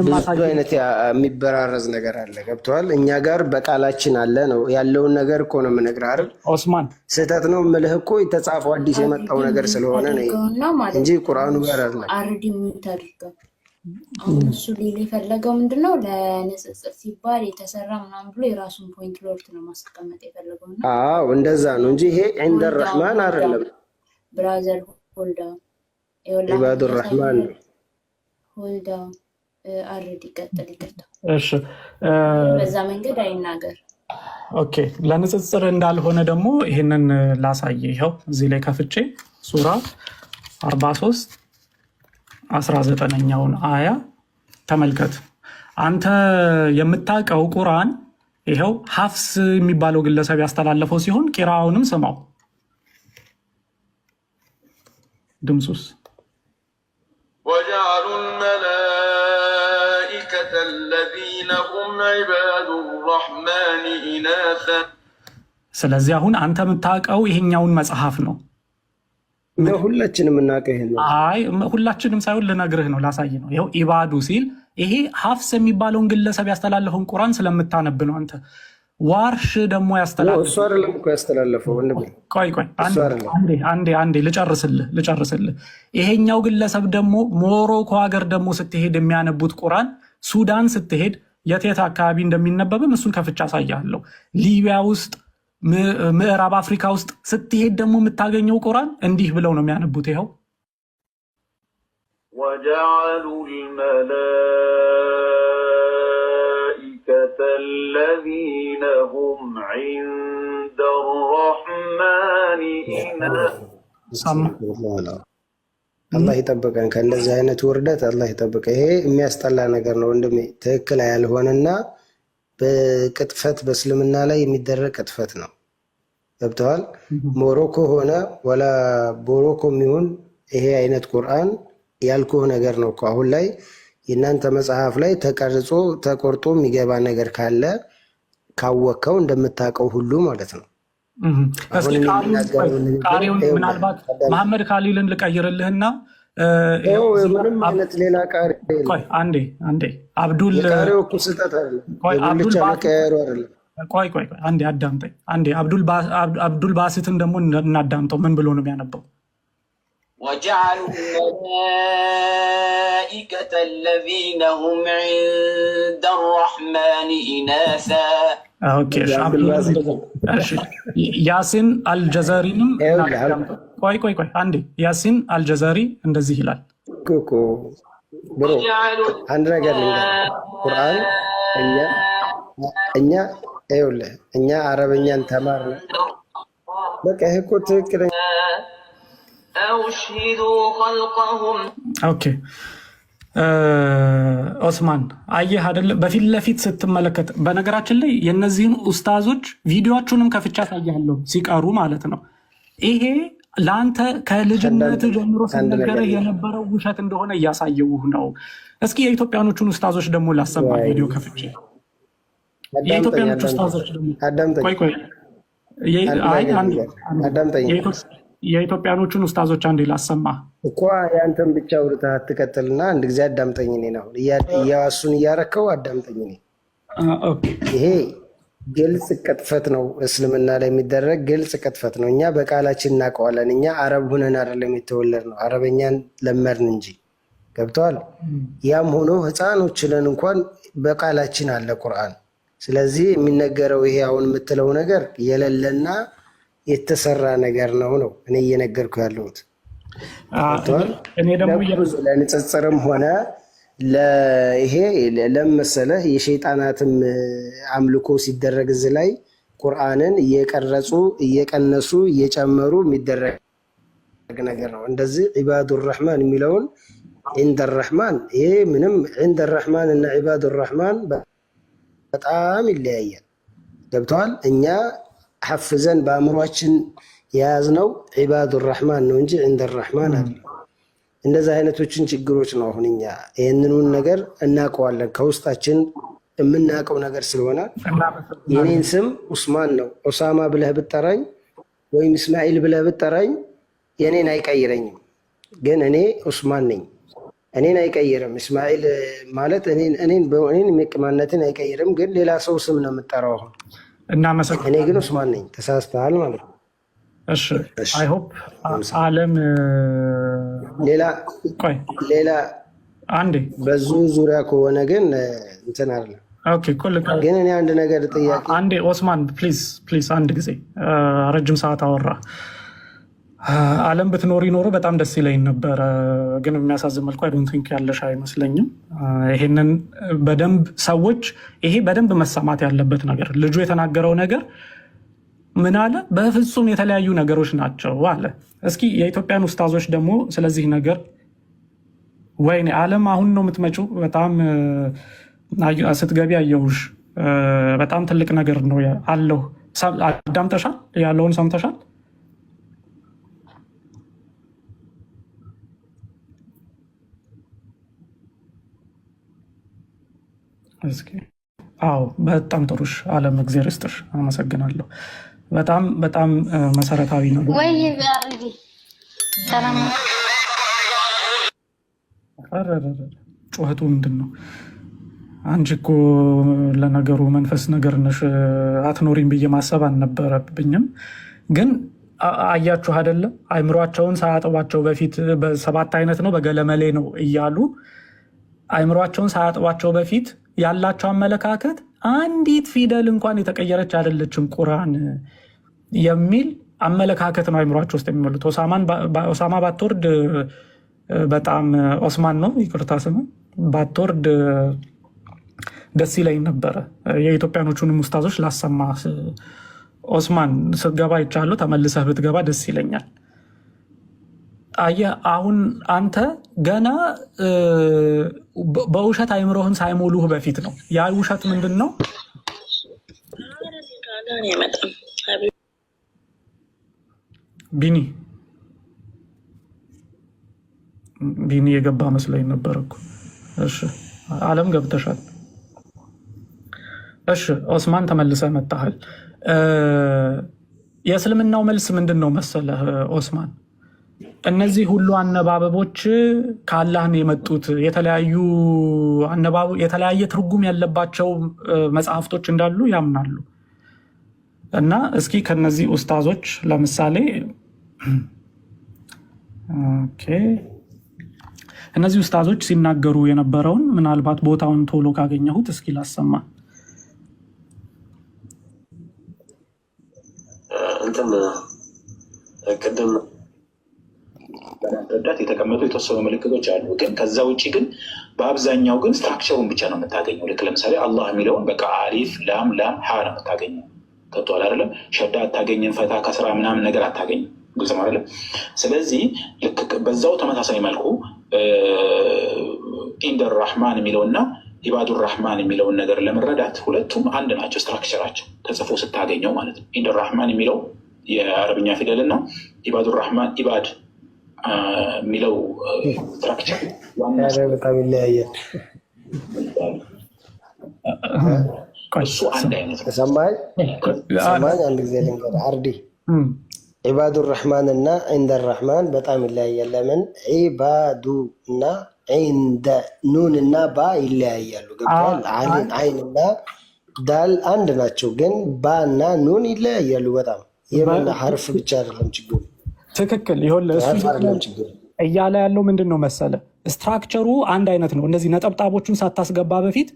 ብዙ አይነት የሚበራረዝ ነገር አለ። ገብቶሃል? እኛ ጋር በቃላችን አለ ነው ያለውን ነገር እኮ ነው የምነግርህ አይደል? ኦስማን ስህተት ነው የምልህ እኮ የተጻፈው አዲስ የመጣው ነገር ስለሆነ ነው እንጂ ቁርአኑ ጋር አይደለም። አርዲ የምታደርገው አሁን እሱ ሊል የፈለገው ምንድነው? ለንጽጽር ሲባል የተሰራ ምናምን ብሎ የራሱን ፖይንት ሎርት ነው ማስቀመጥ የፈለገው እና አዎ እንደዛ ነው እንጂ ይሄ ዒንደ ረሕማን አይደለም። ብራዘር ሆልዳ ኢባዱ ረሕማን ሆልዳ አርዲ ቀጥል ይቀጥል። እሺ በዛ መንገድ አይናገር። ኦኬ ለንጽጽር እንዳልሆነ ደግሞ ይሄንን ላሳየ። ይኸው እዚህ ላይ ከፍቼ ሱራ 43 19ኛውን አያ ተመልከት። አንተ የምታውቀው ቁርአን ይኸው ሐፍስ የሚባለው ግለሰብ ያስተላለፈው ሲሆን ቂራውንም ስማው። ድምፁስ وجعلوا الملائكة الذين هم عباد الرحمن إناثا ስለዚህ አሁን አንተ የምታውቀው ይሄኛውን መጽሐፍ ነው። ሁላችንም እናውቀው ይሄን ነው። አይ ሁላችንም ሳይሆን ልነግርህ ነው፣ ላሳይ ነው። ይኸው ኢባዱ ሲል ይሄ ሐፍስ የሚባለውን ግለሰብ ያስተላለፈውን ቁርአን ስለምታነብ ነው አንተ። ዋርሽ ደግሞ ያስተላለፈው እሱ አይደለም እኮ ያስተላለፈው። ቆይ አንዴ ልጨርስልህ። ይሄኛው ግለሰብ ደግሞ ሞሮኮ ሀገር ደግሞ ስትሄድ የሚያነቡት ቁርአን ሱዳን ስትሄድ የት አካባቢ እንደሚነበብም እሱን ከፍቻ አሳያለሁ። ሊቢያ ውስጥ፣ ምዕራብ አፍሪካ ውስጥ ስትሄድ ደግሞ የምታገኘው ቁርአን እንዲህ ብለው ነው የሚያነቡት። ይኸው وجعلوا الملائكة الذين هم عند الرحمن إناثا አላህ ይጠብቀን ከእንደዚህ አይነት ውርደት አላህ ይጠብቀን። ይሄ የሚያስጠላ ነገር ነው ወንድሜ፣ ትክክል ያልሆነና በቅጥፈት በእስልምና ላይ የሚደረግ ቅጥፈት ነው። ገብተዋል? ሞሮኮ ሆነ ወላ ቦሮኮ የሚሆን ይሄ አይነት ቁርአን ያልኩህ ነገር ነው እኮ አሁን ላይ የእናንተ መጽሐፍ ላይ ተቀርጾ ተቆርጦ የሚገባ ነገር ካለ ካወቀው እንደምታውቀው ሁሉ ማለት ነው። ምናልባት መሐመድ ካሊልን ልቀይርልህና ምንም አይነት ሌላ ቃሪ አንዴ አብዱል አዳምጠኝ። አብዱል ባሲትን ደግሞ እናዳምጠው። ምን ብሎ ነው የሚያነበው? وجعلوا الملائكة الذين هم عند الرحمن إناثا ያሲን አልጀዘሪንም ቆይ አንዴ ያሲን አልጀዘሪ እንደዚህ ይላል። ብሮ አንድ ነገር ቁርአን እኛ አረበኛን ተማርነ። በቃ ይሄ እኮ ትክክለኛ ኦኬ ኦስማን አየህ አይደለ? በፊት ለፊት ስትመለከት፣ በነገራችን ላይ የነዚህን ኡስታዞች ቪዲዮቹንም ከፍቻ ታያለሁ ሲቀሩ ማለት ነው። ይሄ ለአንተ ከልጅነት ጀምሮ ሲነገረ የነበረው ውሸት እንደሆነ እያሳየውህ ነው። እስኪ የኢትዮጵያኖቹን ኡስታዞች ደግሞ ላሰማ ቪዲዮ ከፍቼ። የኢትዮጵያኖቹ ኡስታዞች ደግሞ የኢትዮጵያኖቹን ኡስታዞች አንዴ ላሰማ እኮ። ያንተን ብቻ ውርታ አትቀጥልና አንድ ጊዜ አዳምጠኝ። እኔ ነው እያሱን እያረከው አዳምጠኝ። ይሄ ግልጽ ቅጥፈት ነው፣ እስልምና ላይ የሚደረግ ግልጽ ቅጥፈት ነው። እኛ በቃላችን እናውቀዋለን። እኛ አረብ ሁነን አይደለም የተወለድነው፣ አረበኛን ለመድን እንጂ። ገብተዋል? ያም ሆኖ ህፃኖች ነን እንኳን በቃላችን አለ ቁርአን። ስለዚህ የሚነገረው ይሄ አሁን የምትለው ነገር የሌለና የተሰራ ነገር ነው እኔ እየነገርኩ ያለሁት። ለንጽጽርም ሆነ ይሄ ለመሰለህ የሸይጣናትም አምልኮ ሲደረግ እዚህ ላይ ቁርአንን እየቀረጹ እየቀነሱ እየጨመሩ የሚደረግ ነገር ነው። እንደዚህ ዒባዱ ረሕማን የሚለውን ዒንደ ረሕማን፣ ይሄ ምንም ዒንደ ረሕማን እና ዒባዱ ረሕማን በጣም ይለያያል። ገብተዋል? እኛ ሐፍዘን በአእምሯችን የያዝነው ዒባዱ ረሕማን ነው እንጂ ዒንደ ረሕማን አይደለም። እንደዚህ አይነቶችን ችግሮች ነው አሁን እኛ ይህንኑን ነገር እናውቀዋለን፣ ከውስጣችን የምናውቀው ነገር ስለሆነ የኔን ስም ኡስማን ነው ኡሳማ ብለህ ብጠራኝ ወይም እስማኤል ብለህ ብትጠራኝ የኔን አይቀይረኝም። ግን እኔ ዑስማን ነኝ። እኔን አይቀይርም። እስማኤል ማለት እኔን ማንነትን አይቀይርም። ግን ሌላ ሰው ስም ነው የምጠራው። እኔ ግን ዑስማን ነኝ። ተሳስተሃል ማለት ነው። እሺ አይ ሆፕ ዓለም ሌላ አንዴ በዙ ዙሪያ ከሆነ ግን እንትን አለ። ኦኬ ግን እኔ አንድ ነገር ጥያቄ አንዴ ኦስማን ፕሊዝ አንድ ጊዜ ረጅም ሰዓት አወራ። ዓለም ብትኖሪ ኖሮ በጣም ደስ ይለኝ ነበረ። ግን የሚያሳዝን መልኩ አይ ዶንት ቲንክ ያለሽ አይመስለኝም። ይሄንን በደንብ ሰዎች ይሄ በደንብ መሰማት ያለበት ነገር ልጁ የተናገረው ነገር ምን አለ? በፍጹም የተለያዩ ነገሮች ናቸው አለ። እስኪ የኢትዮጵያን ኡስታዞች ደግሞ ስለዚህ ነገር ወይኔ ዓለም አሁን ነው የምትመጪው። በጣም ስትገቢ አየሁሽ። በጣም ትልቅ ነገር ነው አለው። አዳምጠሻል? ያለውን ሰምተሻል? እስኪ አዎ፣ በጣም ጥሩሽ ዓለም፣ እግዚአብሔር ይስጥሽ። አመሰግናለሁ። በጣም በጣም መሰረታዊ ነው ወይ ጩኸቱ ምንድን ነው? አንቺ እኮ ለነገሩ መንፈስ ነገር ነሽ፣ አትኖሪም ብዬ ማሰብ አልነበረብኝም። ግን አያችሁ አይደለም አይምሯቸውን ሳያጥቧቸው በፊት በሰባት አይነት ነው በገለመሌ ነው እያሉ አይምሯቸውን ሳያጥቧቸው በፊት ያላቸው አመለካከት አንዲት ፊደል እንኳን የተቀየረች አይደለችም ቁርአን የሚል አመለካከት ነው አይምሯቸው ውስጥ የሚሞሉት። ኦሳማ ባትወርድ በጣም ኦስማን ነው ይቅርታ ስም ባትወርድ ደስ ይለኝ ነበረ። የኢትዮጵያኖቹንም ኡስታዞች ላሰማ። ኦስማን ስትገባ ይቻሉ ተመልሰህ ብትገባ ደስ ይለኛል። አየህ አሁን አንተ ገና በውሸት አይምሮህን ሳይሞሉህ በፊት ነው። ያ ውሸት ምንድን ነው? ቢኒ የገባ መስሎኝ ነበር እኮ። እሺ ዓለም ገብተሻል። እሺ ኦስማን ተመልሰህ መጣሃል። የእስልምናው መልስ ምንድን ነው መሰለህ ኦስማን? እነዚህ ሁሉ አነባበቦች ከአላህ ነው የመጡት። የተለያየ ትርጉም ያለባቸው መጽሐፍቶች እንዳሉ ያምናሉ። እና እስኪ ከነዚህ ኡስታዞች ለምሳሌ እነዚህ ኡስታዞች ሲናገሩ የነበረውን ምናልባት ቦታውን ቶሎ ካገኘሁት እስኪ ላሰማ። እንትን ቅድም ረዳት የተቀመጡ የተወሰኑ ምልክቶች አሉ። ግን ከዛ ውጭ ግን በአብዛኛው ግን ስትራክቸሩን ብቻ ነው የምታገኘው። ልክ ለምሳሌ አላህ የሚለውን በቃ አሊፍ ላም ሀ ነው የምታገኘው። ገብቶሃል አይደለም? ሸዳ አታገኝም፣ ፈታ ከስራ ምናምን ነገር አታገኝም። ግልጽ አይደለም? ስለዚህ ልክ በዛው ተመሳሳይ መልኩ ኢንደር ራህማን የሚለውና ኢባዱር ራህማን የሚለውን ነገር ለመረዳት ሁለቱም አንድ ናቸው። ስትራክቸራቸው ተጽፎ ስታገኘው ማለት ነው። ኢንደር ራህማን የሚለው የአረብኛ ፊደል እና ኢባዱር ራህማን ኢባድ የሚለው ስትራክቸር በጣም ይለያያል። እሱ አንድ አይነት ነው። ሰማኝ አንድ ጊዜ ልንገርህ አርዲ ዒባዱ ራህማን እና ዒንደ ራህማን በጣም ይለያያል። ለምን ዒባዱ እና ዒንደ ኑን እና ባ ይለያያሉ። ገብቶሃል? አይን እና ዳል አንድ ናቸው፣ ግን ባ እና ኑን ይለያያሉ በጣም። የምን ሐርፍ ብቻ አይደለም ችግሩ። ትክክል እያለ ያለው ምንድን ነው መሰለ? ስትራክቸሩ አንድ አይነት ነው። እነዚህ ነጠብጣቦቹን ሳታስገባ በፊት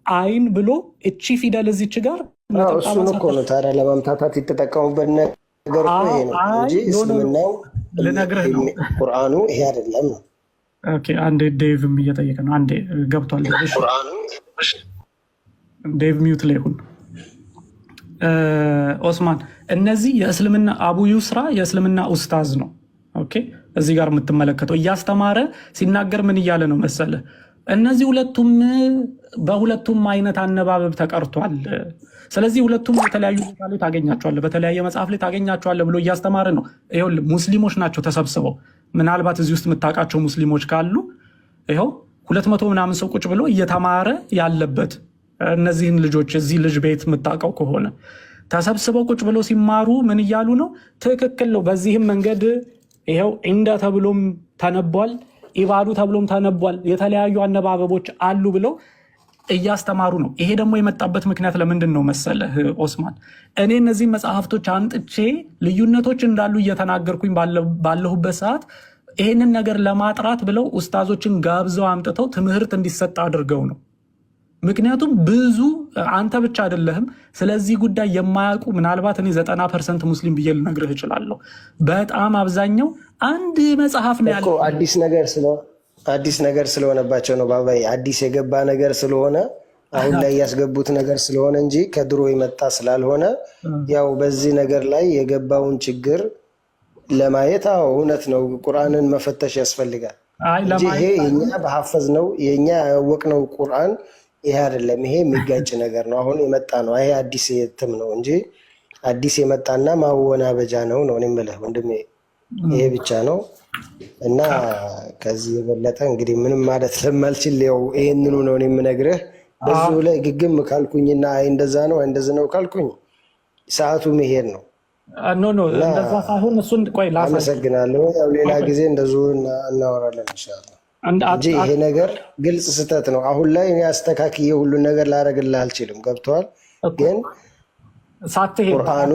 አይን ብሎ እቺ ፊደል እዚች ጋር እሱን እኮ ነው ታዲያ ለማምታታት የተጠቀሙበት ነገር ይሄ ነው እንጂ እስልምናው ልነግርህ ነው። ቁርአኑ ይሄ አይደለም ነው። አንዴ ዴቭም እየጠየቀ ነው። አንዴ ገብቷል። ዴቭ ሚውት ላይ ሁን። ኦስማን እነዚህ የእስልምና አቡ ዩስራ የእስልምና ኡስታዝ ነው። ኦኬ እዚህ ጋር የምትመለከተው እያስተማረ ሲናገር ምን እያለ ነው መሰለ? እነዚህ ሁለቱም በሁለቱም አይነት አነባበብ ተቀርቷል። ስለዚህ ሁለቱም የተለያዩ ቦታ ላይ ታገኛቸዋለህ፣ በተለያየ መጽሐፍ ላይ ታገኛቸዋለህ ብሎ እያስተማረ ነው። ይኸውልህ ሙስሊሞች ናቸው ተሰብስበው። ምናልባት እዚህ ውስጥ የምታውቃቸው ሙስሊሞች ካሉ ይኸው 200 ምናምን ሰው ቁጭ ብሎ እየተማረ ያለበት እነዚህን ልጆች እዚህ ልጅ ቤት የምታውቀው ከሆነ ተሰብስበው ቁጭ ብለው ሲማሩ ምን እያሉ ነው? ትክክል ነው። በዚህም መንገድ ይኸው እንደ ተብሎም ተነቧል፣ ኢባዱ ተብሎም ተነቧል፣ የተለያዩ አነባበቦች አሉ ብለው እያስተማሩ ነው። ይሄ ደግሞ የመጣበት ምክንያት ለምንድን ነው መሰለህ ኦስማን? እኔ እነዚህ መጽሐፍቶች አንጥቼ ልዩነቶች እንዳሉ እየተናገርኩኝ ባለሁበት ሰዓት ይህንን ነገር ለማጥራት ብለው ኡስታዞችን ጋብዘው አምጥተው ትምህርት እንዲሰጥ አድርገው ነው። ምክንያቱም ብዙ አንተ ብቻ አይደለህም ስለዚህ ጉዳይ የማያውቁ ምናልባት እኔ 90% ሙስሊም ብዬ ልነግርህ እችላለሁ። በጣም አብዛኛው አንድ መጽሐፍ ነው ያለው አዲስ ነገር ስለሆነባቸው ነው ባባይ፣ አዲስ የገባ ነገር ስለሆነ አሁን ላይ ያስገቡት ነገር ስለሆነ እንጂ ከድሮ የመጣ ስላልሆነ ያው በዚህ ነገር ላይ የገባውን ችግር ለማየት እውነት ነው ቁርአንን መፈተሽ ያስፈልጋል እንጂ ይሄ የኛ በሐፈዝ ነው የኛ ያወቅነው ቁርአን ይሄ አይደለም። ይሄ የሚጋጭ ነገር ነው፣ አሁን የመጣ ነው። ይሄ አዲስ የትም ነው እንጂ አዲስ የመጣና ማወናበጃ ነው ነው የምልህ ወንድሜ። ይሄ ብቻ ነው እና ከዚህ የበለጠ እንግዲህ ምንም ማለት ስለማልችል ያው ይሄንኑ ነው የምነግርህ። በዚሁ ላይ ግግም ካልኩኝና አይ እንደዛ ነው እንደዚህ ነው ካልኩኝ ሰዓቱ መሄድ ነው። ኖ እንደዛ ሳይሆን እሱን ቆይ ላሳይ። አመሰግናለሁ። ያው ሌላ ጊዜ እንደዚሁ እናወራለን ኢንሻአላህ እንጂ ይሄ ነገር ግልጽ ስህተት ነው። አሁን ላይ እኔ አስተካክዬ ሁሉን ነገር ላደርግልህ አልችልም። ገብቶሃል? ግን ቁርአኑ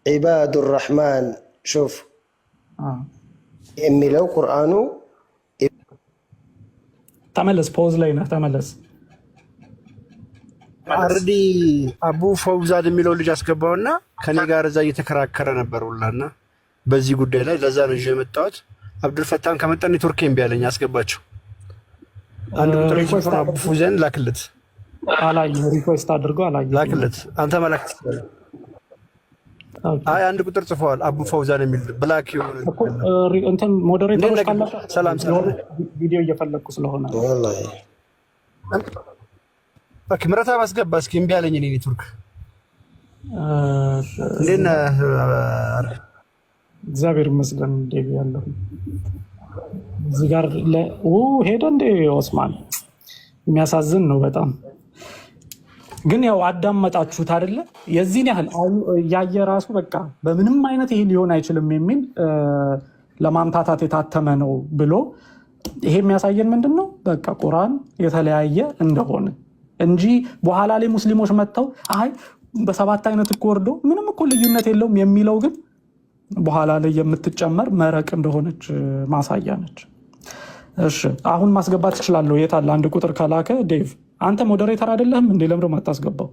ዒባዱ ረሕማን ሹፍ የሚለው ቁርአኑ ተመለስ፣ ፖዝ ላይ ነህ፣ ተመለስ። አርዲ አቡ ፈውዛድ የሚለው ልጅ አስገባውና ከኔ ጋር እዛ እየተከራከረ ነበር ሁላና በዚህ ጉዳይ ላይ ለዛ ነው ይዤ የመጣሁት። አብዱልፈታን ከመጣ ኔትወርክ ኤምቢ ያለኝ አስገባቸው። አንድ ቁጥር ይጽፋ አቡ ፈውዛን ላክለት አላየሁ። ሪኩዌስት አድርጎ አላየሁ። ላክለት አንተ መላክ ትችላለህ። አይ አንድ ቁጥር ጽፈዋል አቡ ፈውዛን የሚል ብላክ እንትን ሞዴሬተሮች ካላችሁ ሰላም ቪዲዮ እየፈለግኩ ስለሆነ ወላሂ ኦኬ። ምረታ ባስገባ እስኪ እምቢ አለኝ እኔ ኔትወርክ። እንዴት ነህ? እግዚአብሔር ይመስገን። እንዴት ያለው እዚህ ጋር ሄደ እንደ ኦስማን የሚያሳዝን ነው በጣም። ግን ያው አዳመጣችሁት አይደለ? የዚህን ያህል ያየ ራሱ በቃ በምንም አይነት ይሄ ሊሆን አይችልም የሚል ለማምታታት የታተመ ነው ብሎ ይሄ የሚያሳየን ምንድን ነው? በቃ ቁርአን የተለያየ እንደሆነ እንጂ በኋላ ላይ ሙስሊሞች መጥተው አይ በሰባት አይነት እኮ ወርዶ ምንም እኮ ልዩነት የለውም የሚለው ግን በኋላ ላይ የምትጨመር መረቅ እንደሆነች ማሳያ ነች። እሺ አሁን ማስገባት ትችላለህ። የት አለ? አንድ ቁጥር ከላከ ዴቭ አንተ ሞዴሬተር አይደለህም እንዴ? ለምን ነው የማታስገባው?